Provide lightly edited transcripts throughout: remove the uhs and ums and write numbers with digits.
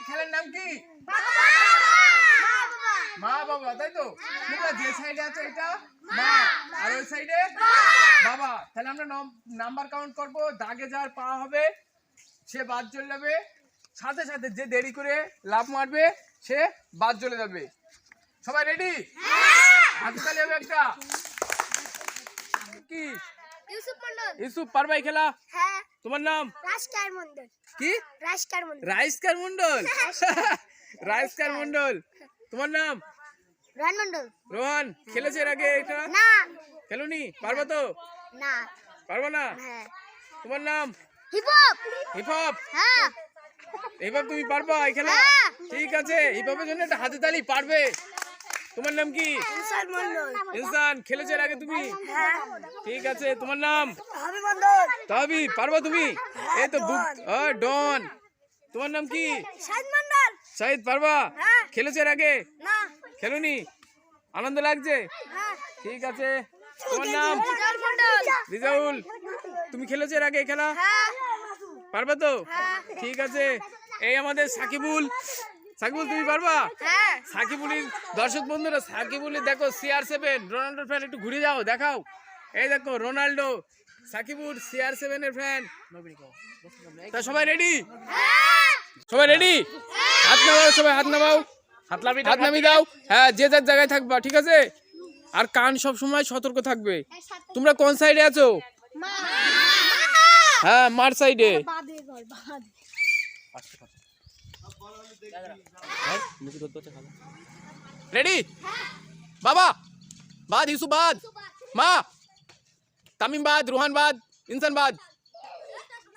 খেলার নাম কি? মা বাবা, তাই তো? তোমরা যে সাইডে আছো এটা মা, আর ওই সাইডে বাবা। তাহলে আমরা নাম্বার কাউন্ট করব, দাগে যার পা হবে সে বাদ চলে যাবে, সাথে সাথে যে দেরি করে লাফ মারবে সে বাদ চলে যাবে। সবাই রেডি? হাতে তালি হবে একটা। কি ইউসুফ মন্ডল। ইউসুফ, পারবা এই খেলা? হ্যাঁ। তোমার নাম? রাজকার মন্ডল। কি? রাজকার মন্ডল। রাইসকার মন্ডল। রাইসকার মন্ডল। তোমার নাম? রোহন মন্ডল। রোহন, খেলেছে এর আগে এটা? না। খেলুনি? পারবা তো? না। পারবা না? হ্যাঁ। তোমার নাম? Hip hop. Hip hop. হ্যাঁ। হিপ হপ তুমি পারবা এই খেলা? হ্যাঁ। ঠিক আছে, হিপ হপের জন্য একটা হাতে তালি। পারবে? তোমার নাম কি? ইনসান মন্ডল। ইনসান, খেলেছে এর আগে তুমি? হ্যাঁ। ঠিক আছে, তোমার নাম? হাবি মন্ডল। তাহবি, পারবা তুমি? এই তো ডন। তোমার নাম কি? শাহিদ মন্ডল। শাহিদ, পারবা? হ্যাঁ। খেলেছে এর আগে? না। খেলুনি? আনন্দ লাগছে? হ্যাঁ। ঠিক আছে, তোমার নাম? রিজাউল মন্ডল। রিজাউল, তুমি খেলেছো এর আগে এই খেলা? হ্যাঁ। পারবা তো? হ্যাঁ। ঠিক আছে, এই আমাদের সাকিবুল। সাকিবুল, তুমি পারবা? হ্যাঁ। সাকিবুলের দর্শক বন্ধুরা, সাকিবুলের দেখো CR7 রোনাল্ডোর ফ্যান, একটু ঘুরে যাও, দেখাও। এই দেখো রোনাল্ডো, সাকিবুল CR7 এর ফ্যান। তা সবাই রেডি? সবাই রেডি? হাত নামাও, সবাই হাত নামাও, হাত নামিয়ে দাও। হ্যাঁ, যে যার জায়গায় থাকবা, ঠিক আছে? আর কান সব সময় সতর্ক থাকবে। তোমরা কোন সাইডে আছো? হ্যাঁ, মার সাইডে। রেডি? বাবা বাদ, ইউসুফ বাদ, মা তামিম বাদ, রোহান বাদ, ইনসান বাদ,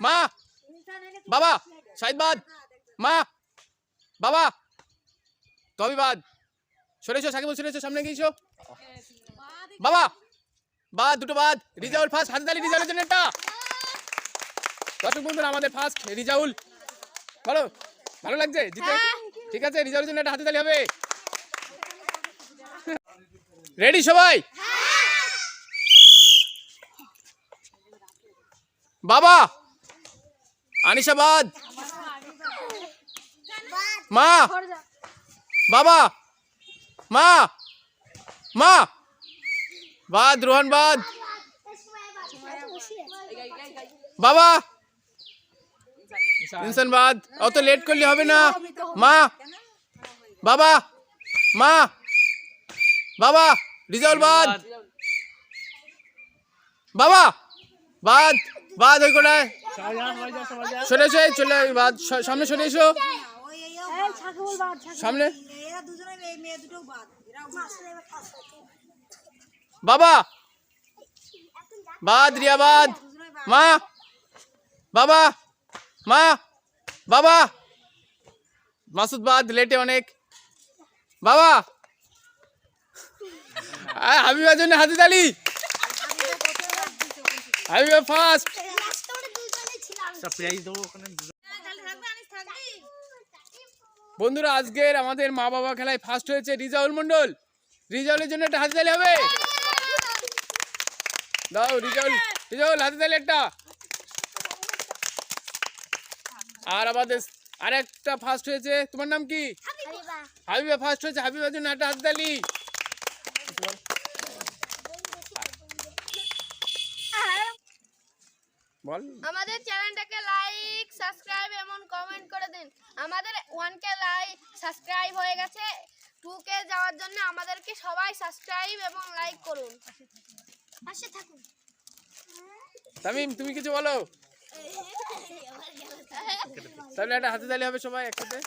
মা বাবা, শাহিদ বাদ, মা বাবা, তবে বাদ। সরে এসো সাকিবুল, সরে এসো, সামনে গিয়েছো। বাবা বাদ, দুটো বাদ। রিজাউল ফার্স্ট, হাতে তালি রিজাউলের জন্য একটা। দর্শক বন্ধুরা, আমাদের ফার্স্ট রিজাউল। বলো, ভালো লাগছে জিতে? ঠিক আছে, রিজাউলের জন্য একটা হাতে তালি হবে। রেডি সবাই? বাবা, আনিশাবাদ, মা বাবা, মা মা বাদ, রোহন বাদ, বাবা, ইনসান বাদ। অত লেট করলে হবে না। মা বাবা, মা বাবা, রিজাউল বাদ, বাবা বাদ, বাদ ওই কোটায়। সরে এসো, চলে বাদ, সামনে সরে এসো, সামনে। বাবা বাদ, রিয়া বাদ, মা বাবা, মা বাবা, মাসুদ বাদ, লেটে অনেক। বাবা, হাবিবার জন্য হাতে তালি। হাবিবা ফার্স্ট। বন্ধুরা, আজকের আমাদের মা বাবা খেলায় ফার্স্ট হয়েছে রিজাউল মন্ডল। রিজাউলের জন্য একটা হাতে তালি হবে। দাও রিজাউল, রিজাউল হাতে তালি একটা। আর আমাদের আরেকটা ফার্স্ট হয়েছে, তোমার নাম কি? হাবিবা ফার্স্ট হয়েছে, হাবিবার জন্য একটা হাতে তালি। বল, আমাদের চ্যানেলটাকে লাইক, সাবস্ক্রাইব এবং কমেন্ট করে দিন। আমাদের 1K লাইক সাবস্ক্রাইব হয়ে গেছে, 2K যাওয়ার জন্য আমাদেরকে সবাই সাবস্ক্রাইব এবং লাইক করুন, পাশে থাকুন। তামিম, তুমি কিছু বলো। তাহলে একটা হাতে তালি হবে সবাই একসাথে।